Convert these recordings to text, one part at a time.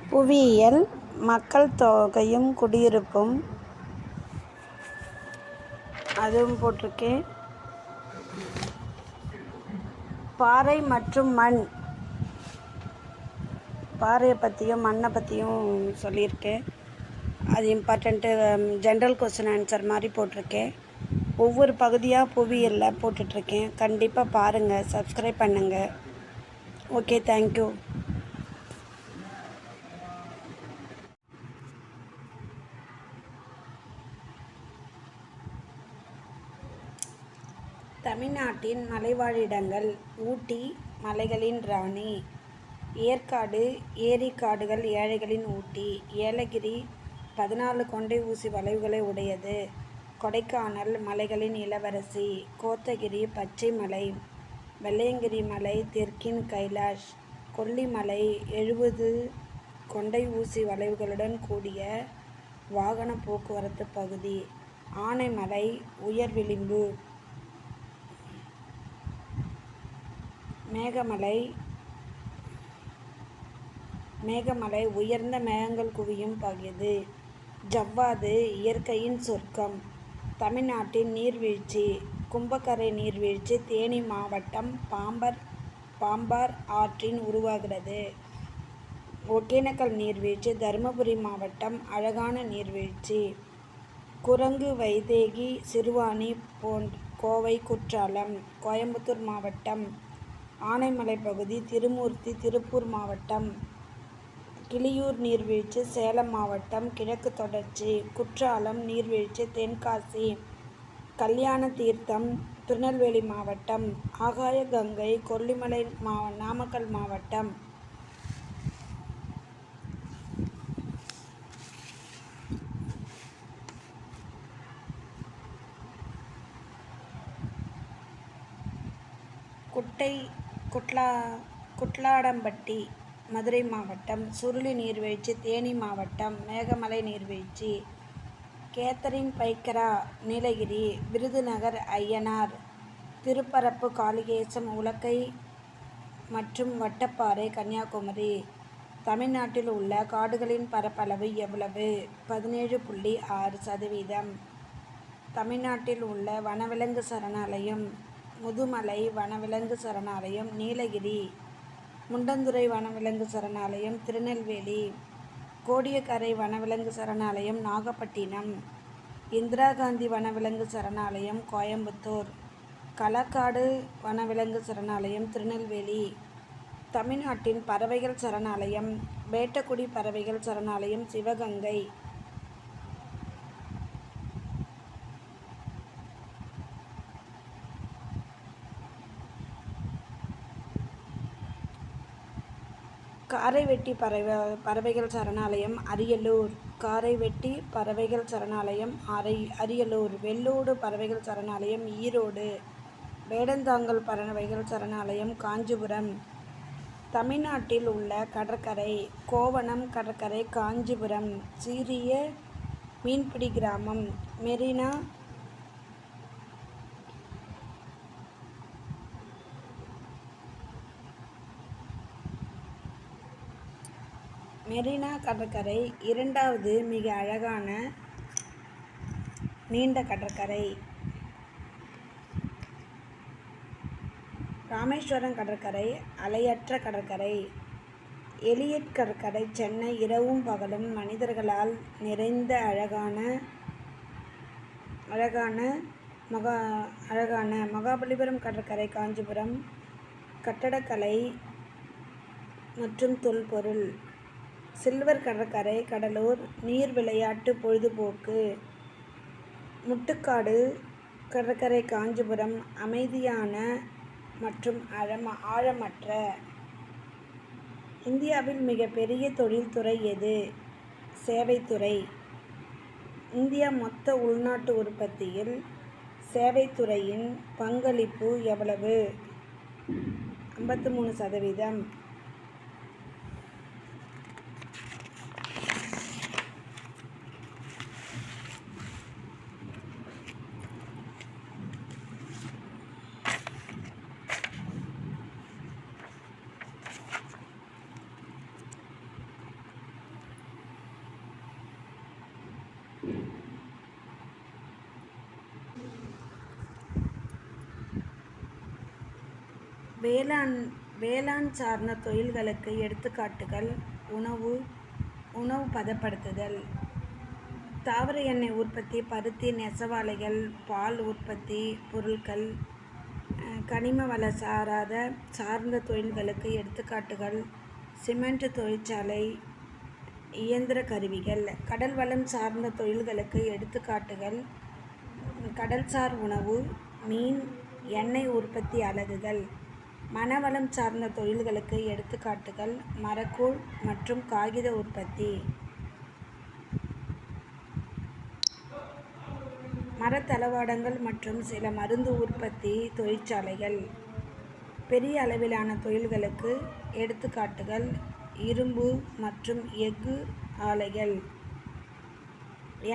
புவியியல், மக்கள் தொகையும் குடியிருப்பும் அதுவும் போட்டிருக்கேன். பாறை மற்றும் மண், பாறையை பற்றியும் மண்ணை பற்றியும் சொல்லியிருக்கேன். அது இம்பார்ட்டண்ட்டு ஜென்ரல் கொஸ்டின் ஆன்சர் மாதிரி போட்டிருக்கேன். ஒவ்வொரு பகுதியாக புவியியலில் போட்டுட்ருக்கேன். கண்டிப்பாக பாருங்கள், சப்ஸ்கிரைப் பண்ணுங்கள். Okay, thank you. தமிழ்நாட்டின் மலைவாழிடங்கள். ஊட்டி மலைகளின் ராணி. ஏற்காடு ஏரிக்காடுகள் ஏழைகளின் ஊட்டி. ஏலகிரி 14 கொண்டை ஊசி வளைவுகளை உடையது. கொடைக்கானல் மலைகளின் இளவரசி. கோத்தகிரி பச்சை மலை. வெள்ளையங்கிரி மலை தெற்கின் கைலாஷ். கொல்லிமலை 70 கொண்டை ஊசி வளைவுகளுடன் கூடிய வாகன போக்குவரத்து பகுதி. ஆனைமலை உயர் விளிம்பு. மேகமலை உயர்ந்த மேகங்கள் குவியும் பகுதி. ஜவ்வாது இயற்கையின் சொர்க்கம். தமிழ்நாட்டின் நீர்வீழ்ச்சி. கும்பக்கரை நீர்வீழ்ச்சி தேனி மாவட்டம் பாம்பார் ஆற்றின் உருவாகிறது. ஒகேனக்கல் நீர்வீழ்ச்சி தருமபுரி மாவட்டம் அழகான நீர்வீழ்ச்சி. குரங்கு வைதேகி சிறுவாணி கோவை குற்றாலம் கோயம்புத்தூர் மாவட்டம். ஆனைமலை பகுதி திருமூர்த்தி திருப்பூர் மாவட்டம். கிளியூர் நீர்வீழ்ச்சி சேலம் மாவட்டம் கிழக்கு தொடர்ச்சி. குற்றாலம் நீர்வீழ்ச்சி தென்காசி. கல்யாண தீர்த்தம் திருநெல்வேலி மாவட்டம். ஆகாய கங்கை கொல்லிமலை நாமக்கல் மாவட்டம். குட்லாடம்பட்டி மதுரை மாவட்டம். சுருளி நீர்வீழ்ச்சி தேனி மாவட்டம். மேகமலை நீர்வீழ்ச்சி. கேத்தரின் பைக்கரா நீலகிரி. விருதுநகர் அய்யனார். திருப்பரப்பு காளிகேசம் உலக்கை மற்றும் வட்டப்பாறை கன்னியாகுமரி. தமிழ்நாட்டில் உள்ள காடுகளின் பரப்பளவு எவ்வளவு? 17.6%. தமிழ்நாட்டில் உள்ள வனவிலங்கு சரணாலயம். முதுமலை வனவிலங்கு சரணாலயம் நீலகிரி. முண்டந்துறை வனவிலங்கு சரணாலயம் திருநெல்வேலி. கோடியக்கரை வனவிலங்கு சரணாலயம் நாகப்பட்டினம். இந்திரா காந்தி வனவிலங்கு சரணாலயம் கோயம்புத்தூர். களக்காடு வனவிலங்கு சரணாலயம் திருநெல்வேலி. தமிழ்நாட்டின் பறவைகள் சரணாலயம். வேட்டக்குடி பறவைகள் சரணாலயம் சிவகங்கை. காரைவெட்டி பறவைகள் சரணாலயம் அரியலூர். காரைவெட்டி பறவைகள் சரணாலயம் அரியலூர். வெள்ளோடு பறவைகள் சரணாலயம் ஈரோடு. வேடந்தாங்கல் பறவைகள் சரணாலயம் காஞ்சிபுரம். தமிழ்நாட்டில் உள்ள கடற்கரை. கோவணம் கடற்கரை காஞ்சிபுரம். சீரிய மீன்பிடி கிராமம் மெரினா கடற்கரை. இரண்டாவது மிக அழகான நீண்ட கடற்கரை. ராமேஸ்வரம் கடற்கரை அலையற்ற கடற்கரை. எலியட் கடற்கரை சென்னை. இரவும் பகலும் மனிதர்களால் நிறைந்த அழகான மகாபலிபுரம் கடற்கரை காஞ்சிபுரம். கட்டடக்கலை மற்றும் தொல்பொருள். சில்வர் கடற்கரை கடலூர். நீர் விளையாட்டு பொழுதுபோக்கு. முட்டுக்காடு கடற்கரை காஞ்சிபுரம். அமைதியான மற்றும் ஆழமற்ற. இந்தியாவில் மிகப்பெரிய தொழில்துறை எது? சேவைத்துறை. இந்தியா மொத்த உள்நாட்டு உற்பத்தியில் சேவைத்துறையின் பங்களிப்பு எவ்வளவு? 53%. வேளாண் சார்ந்த தொழில்களுக்கு எடுத்துக்காட்டுகள் உணவு பதப்படுத்துதல், தாவர எண்ணெய் உற்பத்தி, பருத்தி, நெசவாலைகள், பால் உற்பத்தி பொருட்கள். கனிம வள சார்ந்த தொழில்களுக்கு எடுத்துக்காட்டுகள் சிமெண்ட் தொழிற்சாலை, இயந்திர கருவிகள். கடல் வளம் சார்ந்த தொழில்களுக்கு எடுத்துக்காட்டுகள் கடல்சார் உணவு, மீன், எண்ணெய் உற்பத்தி அலகுகள். மனவளம் சார்ந்த தொழில்களுக்கு எடுத்துக்காட்டுகள் மரக்கூழ் மற்றும் காகித உற்பத்தி. மரத்தளவாடங்கள் மற்றும் சில மருந்து உற்பத்தி தொழிற்சாலைகள். பெரிய அளவிலான தொழில்களுக்கு எடுத்துக்காட்டுகள் இரும்பு மற்றும் எஃகு ஆலைகள்,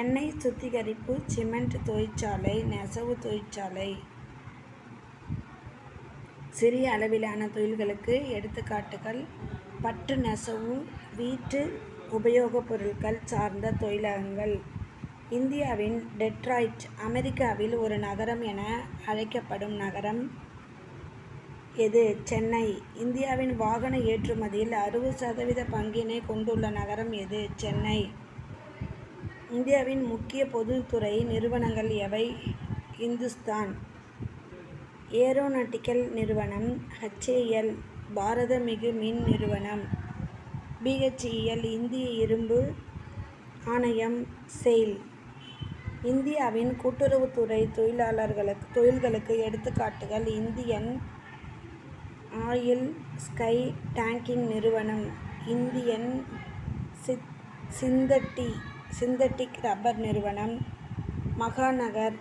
எண்ணெய் சுத்திகரிப்பு, சிமெண்ட் தொழிற்சாலை, நெசவு தொழிற்சாலை. சிறிய அளவிலான தொழில்களுக்கு எடுத்துக்காட்டுகள் பட்டு நெசவு, வீட்டு உபயோகப் பொருட்கள் சார்ந்த தொழிலகங்கள். இந்தியாவின் டெட்ராய்ட் அமெரிக்காவில் ஒரு நகரம் என அழைக்கப்படும் நகரம் எது? சென்னை. இந்தியாவின் வாகன ஏற்றுமதியில் 60% பங்கினை கொண்டுள்ள நகரம் எது? சென்னை. இந்தியாவின் முக்கிய பொதுத்துறை நிறுவனங்கள் எவை? இந்துஸ்தான் ஏரோநாட்டிக்கல் நிறுவனம், HAL பாரத மிகு மின் நிறுவனம், BHEL இந்திய இரும்பு ஆணையம், SAIL. இந்தியாவின் கூட்டுறவுத்துறை தொழில்களுக்கு எடுத்துக்காட்டுகள் இந்தியன் ஆயில் ஸ்கை டேங்கிங் நிறுவனம், இந்தியன் சிந்தட்டிக் ரப்பர் நிறுவனம், மகாநகர்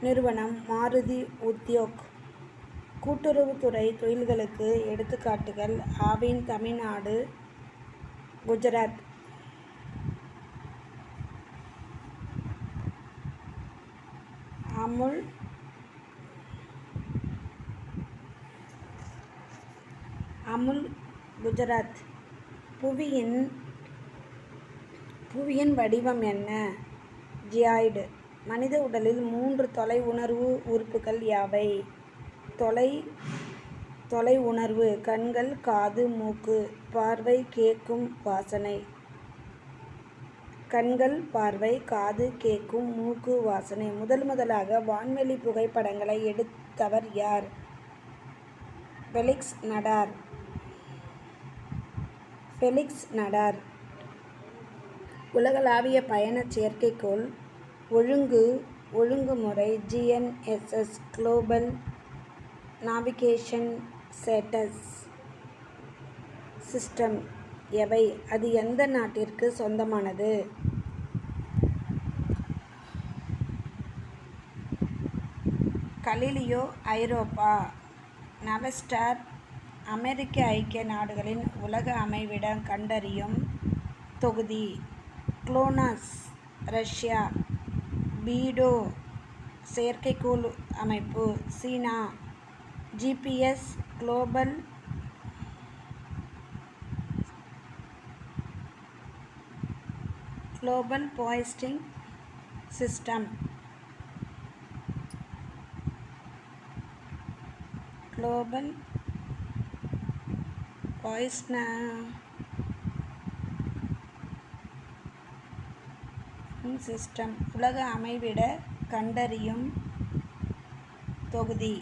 நிறுவனம், மாருதி உத்யோக். கூட்டுறவுத்துறை தொழில்களுக்கு எடுத்துக்காட்டுகள் ஆவின் தமிழ்நாடு, குஜராத். அமுல் குஜராத். புவியின் வடிவம் என்ன? ஜியாய்டு. மனித உடலில் 3 தொலை உணர்வு உறுப்புகள் யாவை? தொலை உணர்வு கண்கள், காது, மூக்கு. பார்வை, கேட்கும், வாசனை. கண்கள், பார்வை, காது, கேட்கும், மூக்கு, வாசனை. முதலாக வான்வெளி புகைப்படங்களை எடுத்தவர் யார்? ஃபெலிக்ஸ் நடார். உலகளாவிய பயண செயற்கைக்கோள் ஒழுங்குமுறை GNSS குளோபல் நேவிகேஷன் சிஸ்டம் எவை? அது எந்த நாட்டிற்கு சொந்தமானது? கலீலியோ ஐரோப்பா. நவஸ்டார் அமெரிக்க ஐக்கிய நாடுகளின் உலக அமைவிடம் கண்டறியும் தொகுதி. குளோனாஸ் ரஷ்யா. பீடோ செயற்கைக்கோள் அமைப்பு சீனா. GPS global pointing system. Global system உலக அமைவிட கண்டறியும் தொகுதி.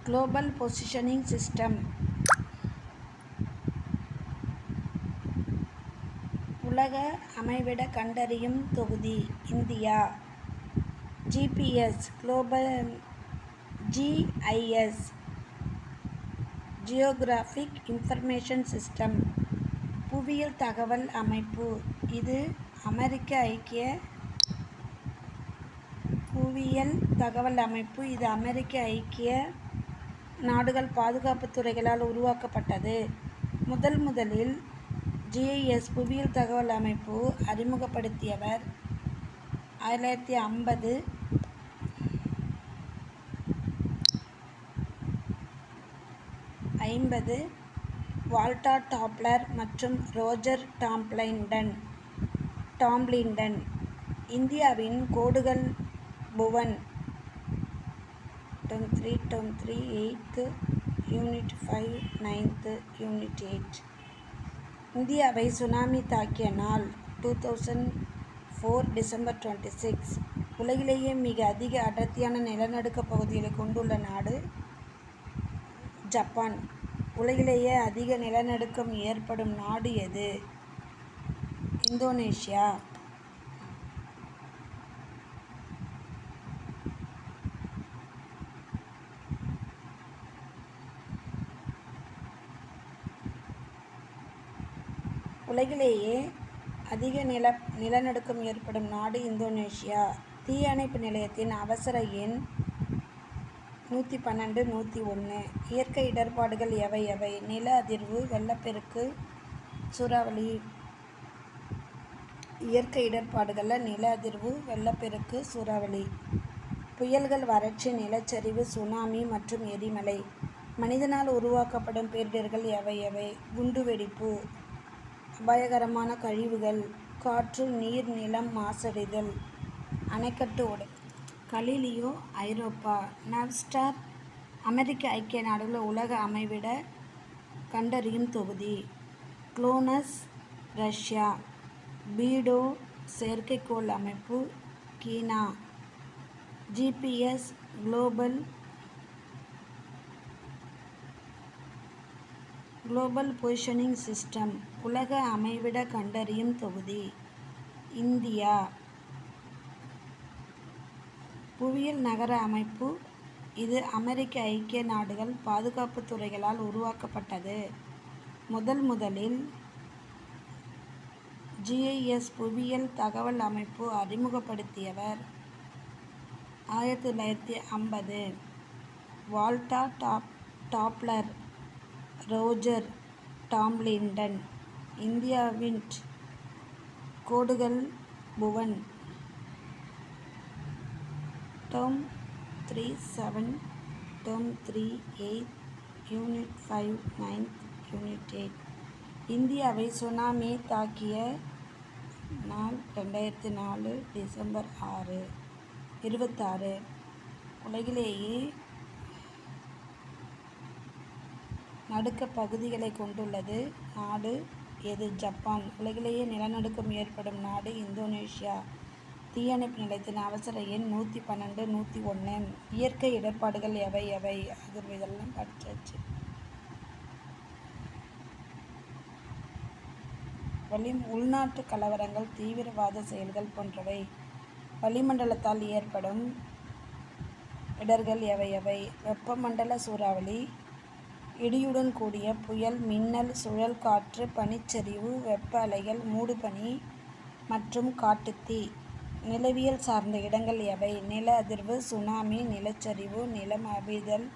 Global positioning system. உலக அமைவிட கண்டறியும் தொகுதி. India. GPS GIS geographic information system. புவியியல் தகவல் அமைப்பு. இது அமெரிக்க ஐக்கிய நாடுகள் பாதுகாப்பு துறைகளால் உருவாக்கப்பட்டது. முதலில் GIS புவியியல் தகவல் அமைப்பு அறிமுகப்படுத்தியவர் 1950. வால்டா டாப்லர் மற்றும் ரோஜர் டாம்லிண்டன். இந்தியாவின் கோடுகள் Bhuvan. Term 3, 8th, Unit 5, 9th, Unit 8. இந்தியாவை சுனாமி தாக்கிய நாள் 2004 டிசம்பர் 26. உலகிலேயே மிக அதிக அடர்த்தியான நிலநடுக்க பகுதிகளை கொண்டுள்ள நாடு ஜப்பான். உலகிலேயே அதிக நிலநடுக்கம் ஏற்படும் நாடு எது? இந்தோனேஷியா. உலகிலேயே அதிக நிலநடுக்கம் ஏற்படும் நாடு இந்தோனேஷியா. தீயணைப்பு நிலையத்தின் அவசர எண் 112 101. இயற்கை இடர்பாடுகள் எவை எவை? நில அதிர்வு, வெள்ளப்பெருக்கு, சூறாவளி. இயற்கை இடர்பாடுகளில் நில அதிர்வு, வெள்ளப்பெருக்கு, சூறாவளி. புயல்கள், வறட்சி, நிலச்சரிவு, சுனாமி மற்றும் எரிமலை. மனிதனால் உருவாக்கப்படும் பேரிடர்கள் எவை எவை? குண்டுவெடிப்பு, அபாயகரமான கழிவுகள், காற்று, நீர், நிலம் மாசடைதல், அணைக்கட்டு உடை. கலீலியோ ஐரோப்பா. நவ்ஸ்டார் அமெரிக்க ஐக்கிய நாடுகள் உலக அமைவிட கண்டறியும் தொகுதி. குளோனஸ் ரஷ்யா. பீடோ செயற்கைக்கோள் அமைப்பு சீனா. ஜிபிஎஸ் குளோபல் பொசிஷனிங் சிஸ்டம் உலக அமைவிட கண்டறியும் தொகுதி. இந்தியா. புவியியல் நகர அமைப்பு. இது அமெரிக்க ஐக்கிய நாடுகள் பாதுகாப்பு துறைகளால் உருவாக்கப்பட்டது. முதலில் ஜிஐஎஸ் புவியியல் தகவல் அமைப்பு அறிமுகப்படுத்தியவர் 1950. வால்டா டாப்லர், ரோஜர் டாம்லிண்டன். இந்தியாவின் கோடுகள் Bhuvan. Term 3, 7, Term 3, 8, Unit 5, 9th, Unit 8. இந்தியாவை சுனாமி தாக்கிய நாள் 2004 டிசம்பர் 26. உலகிலேயே நடுக்க பகுதிகளை கொண்டுள்ளது நாடு எது? ஜப்பான். உலகிலேயே நிலநடுக்கம் ஏற்படும் நாடு இந்தோனேஷியா. தீயணைப்பு நிலையத்தின் அவசர எண் 112 101. இயற்கை இடர்பாடுகள் எவை எவை? அதிர்வு. இதெல்லாம் படித்தாச்சு. உள்நாட்டு கலவரங்கள், தீவிரவாத செயல்கள் போன்றவை. வளிமண்டலத்தால் ஏற்படும் இடர்கள் எவை எவை? வெப்பமண்டல சூறாவளி, இடியுடன் கூடிய புயல், மின்னல், சுழல் காற்று, பனிச்சரிவு, வெப்ப அலைகள், மூடுபனி மற்றும் காட்டுத்தீ. நிலவியல் சார்ந்த இடங்கள் எவை? நில அதிர்வு, சுனாமி, நிலச்சரிவு, நிலம் அவிழ்தல்.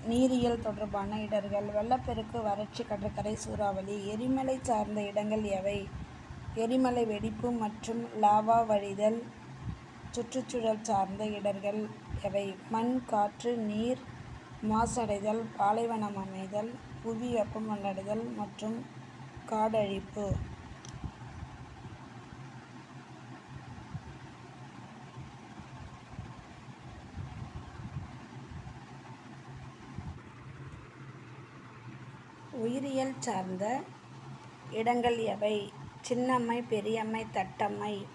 நீரியல் தொடர்பான இடர்கள். வெள்ளப்பெருக்கு, வறட்சி, கடற்கரை, சூறாவளி. எரிமலை சார்ந்த இடங்கள் எவை? எரிமலை வெடிப்பு மற்றும் லாவா வழிதல். சுற்றுச்சூழல் சார்ந்த இடர்கள் எவை? மண், காற்று, நீர் மாசடைதல், பாலைவனம் அமைதல், புவி வெப்பமடைதல் மற்றும் காடழிப்பு. உயிரியல் சார்ந்த இடங்கள் எவை? சின்னம்மை, பெரியம்மை, தட்டம்மை.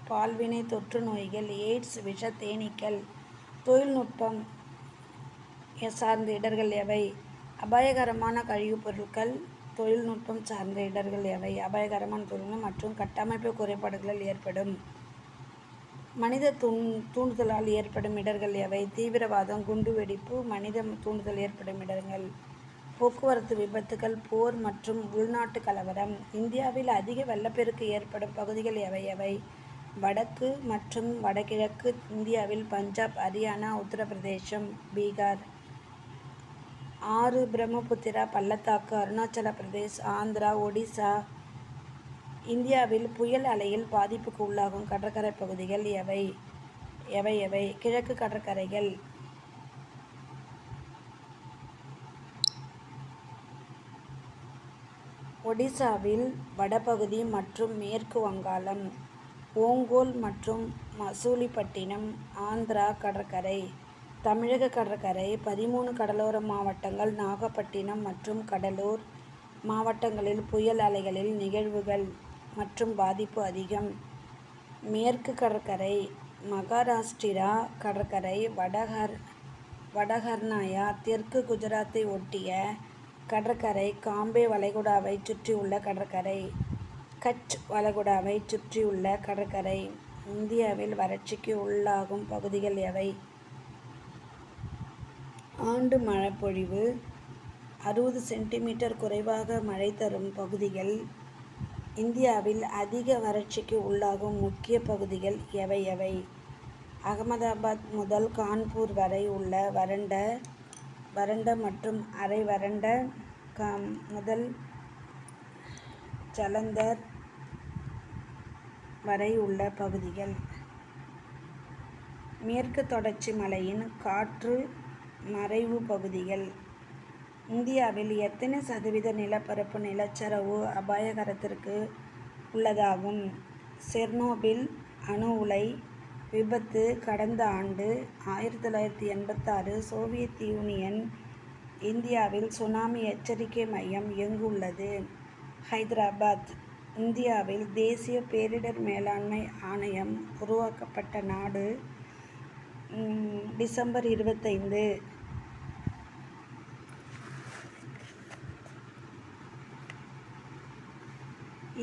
பால்வினை தொற்று நோய்கள், எய்ட்ஸ், விஷ தேனீக்கள். தொழில்நுட்பம் சார்ந்த இடர்கள் எவை? அபாயகரமான கழிவுப் பொருட்கள். தொழில்நுட்பம் சார்ந்த இடர்கள் எவை? அபாயகரமான தொழில்நுட்பம் மற்றும் கட்டமைப்பு குறைபாடுகளால் ஏற்படும் மனித தூண்டுதலால் ஏற்படும் இடர்கள் எவை? தீவிரவாதம், குண்டுவெடிப்பு, மனித தூண்டுதல் ஏற்படும் இடர்கள். போக்குவரத்து விபத்துகள், போர் மற்றும் உள்நாட்டு கலவரம். இந்தியாவில் அதிக வெள்ளப்பெருக்கு ஏற்படும் பகுதிகள் எவை எவை? வடக்கு மற்றும் வடகிழக்கு இந்தியாவில் பஞ்சாப், ஹரியானா, உத்தரப்பிரதேசம், பீகார். ஆறு பிரம்மபுத்திரா பள்ளத்தாக்கு, அருணாச்சல பிரதேஷ், ஆந்திரா, ஒடிசா. இந்தியாவில் புயல் அலையில் பாதிப்புக்கு உள்ளாகும் கடற்கரை பகுதிகள் எவை எவை? கிழக்கு கடற்கரைகள். ஒடிசாவில் வடபகுதி மற்றும் மேற்கு வங்காளம், ஓங்கோல் மற்றும் மசூலிப்பட்டினம் ஆந்திரா கடற்கரை. தமிழக கடற்கரை 13 கடலோர மாவட்டங்கள் நாகப்பட்டினம் மற்றும் கடலூர் மாவட்டங்களில் புயல் அலைகளில் நிகழ்வுகள் மற்றும் பாதிப்பு அதிகம். மேற்கு கடற்கரை மகாராஷ்டிரா கடற்கரை, வடகர்நாயா, தெற்கு குஜராத்தை ஒட்டிய கடற்கரை, காம்பே வளைகுடாவை சுற்றியுள்ள கடற்கரை, கட்ச் வளைகுடாவை சுற்றியுள்ள கடற்கரை. இந்தியாவில் வறட்சிக்கு உள்ளாகும் பகுதிகள் எவை? ஆண்டு மழைப்பொழிவு 60 சென்டிமீட்டர் குறைவாக மழை தரும் பகுதிகள். இந்தியாவில் அதிக வறட்சிக்கு உள்ளாகும் முக்கிய பகுதிகள் எவை எவை? அகமதாபாத் முதல் கான்பூர் வரை உள்ள வறண்ட மற்றும் அரை வறண்ட முதல் ஜலந்தர் வரை உள்ள பகுதிகள். மேற்கு தொடர்ச்சி மலையின் காற்று மறைவு பகுதிகள். இந்தியாவில் எத்தனை சதவீத நிலப்பரப்பு நிலச்சரிவு அபாயகரத்திற்கு உள்ளதாகும்? செர்னோபில் அணு உலை விபத்து கடந்த ஆண்டு 1986. Soviet union. இந்தியாவில் சுனாமி எச்சரிக்கை மையம் எங்குள்ளது? ஹைதராபாத். இந்தியாவில் தேசிய பேரிடர் மேலாண்மை ஆணையம் உருவாக்கப்பட்ட நாடு? டிசம்பர் 25.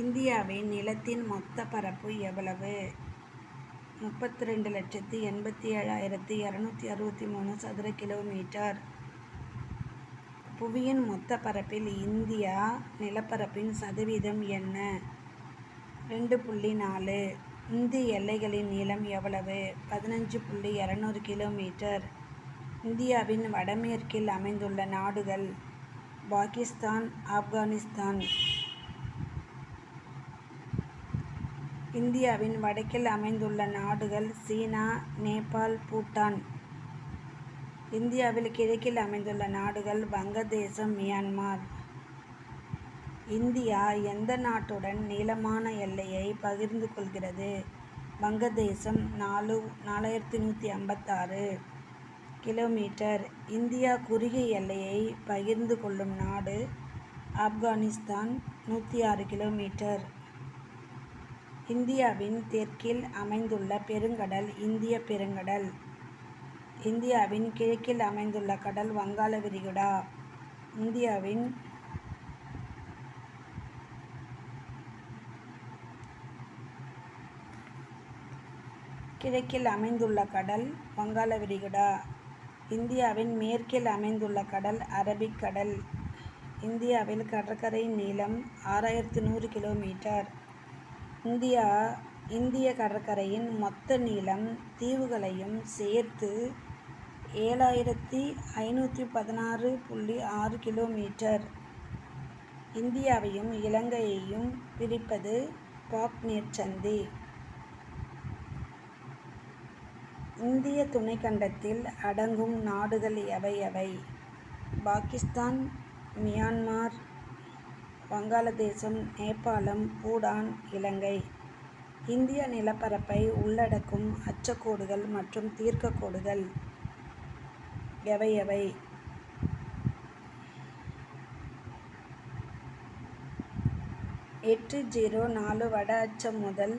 இந்தியாவின் நிலத்தின் மொத்த பரப்பு எவ்வளவு? 32,87,263 சதுர கிலோமீட்டர். புவியின் மொத்த பரப்பில் இந்தியா நிலப்பரப்பின் சதவீதம் என்ன? 2.4. இந்திய எல்லைகளின் நீளம் எவ்வளவு? 15.200 கிலோமீட்டர். இந்தியாவின் வடமேற்கில் அமைந்துள்ள நாடுகள்? பாகிஸ்தான், ஆப்கானிஸ்தான். இந்தியாவின் வடக்கில் அமைந்துள்ள நாடுகள்? சீனா, நேபாள், பூட்டான். இந்தியாவில் கிழக்கில் அமைந்துள்ள நாடுகள்? வங்கதேசம், மியான்மர். இந்தியா எந்த நாட்டுடன் நீளமான எல்லையை பகிர்ந்து கொள்கிறது? வங்கதேசம் 4156 கிலோமீட்டர். இந்தியா குறுகிய எல்லையை பகிர்ந்து கொள்ளும் நாடு? ஆப்கானிஸ்தான் 106 கிலோமீட்டர். இந்தியாவின் தெற்கில் அமைந்துள்ள பெருங்கடல்? இந்திய பெருங்கடல். இந்தியாவின் கிழக்கில் அமைந்துள்ள கடல்? வங்காள விரிகுடா. இந்தியாவின் கிழக்கில் அமைந்துள்ள கடல்? வங்காள விரிகுடா. இந்தியாவின் மேற்கில் அமைந்துள்ள கடல்? அரபிக் கடல். இந்தியாவில் கடற்கரை நீளம் 6100 கிலோமீட்டர். இந்திய கடற்கரையின் மொத்த நீளம் தீவுகளையும் சேர்த்து 7516.6 கிலோமீட்டர். இந்தியாவையும் இலங்கையையும் பிரிப்பது பாக் நீர்ச்சந்தி. இந்திய துணைக்கண்டத்தில் அடங்கும் நாடுகள் எவை எவை? பாகிஸ்தான், மியான்மர், வங்காளதேசம், நேபாளம், பூட்டான், இலங்கை. இந்திய நிலப்பரப்பை உள்ளடக்கும் அச்சக்கோடுகள் மற்றும் தீர்க்கக்கோடுகள் எவை எவை? 804 வட அச்சம் முதல்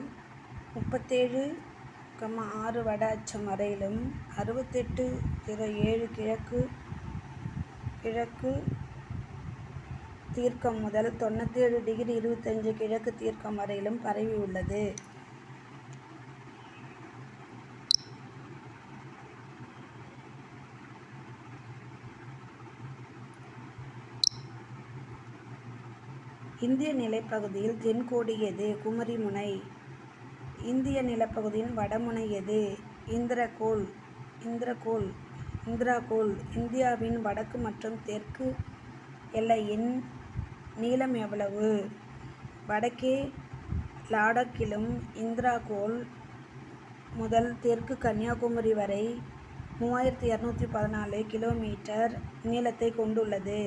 37,6 வட அச்சம் வரையிலும், 6807 கிழக்கு தீர்க்கம் முதல் 97°25 கிழக்கு தீர்க்கம் வரையிலும் பரவியுள்ளது. இந்திய நிலப்பகுதியில் தென்கோடி எது? குமரிமுனை. இந்திய நிலப்பகுதியின் வடமுனை எது? இந்திராகோல். இந்தியாவின் வடக்கு மற்றும் தெற்கு எல்லையின் நீளம் எவ்வளவு? வடக்கே லடாக்கிலும் இந்திராகோல் முதல் தெற்கு கன்னியாகுமரி வரை 3214 கிலோமீட்டர் நீளத்தை கொண்டுள்ளது.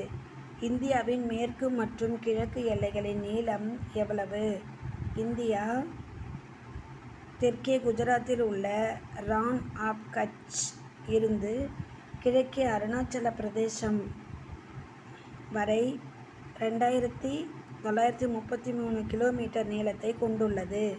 இந்தியாவின் மேற்கு மற்றும் கிழக்கு எல்லைகளின் நீளம் எவ்வளவு? இந்தியா தெற்கே குஜராத்தில் உள்ள ரான் ஆஃப் கட்ச் இருந்து கிழக்கே அருணாச்சல பிரதேசம் வரை 2933 கிலோமீட்டர் நீளத்தை கொண்டுள்ளது.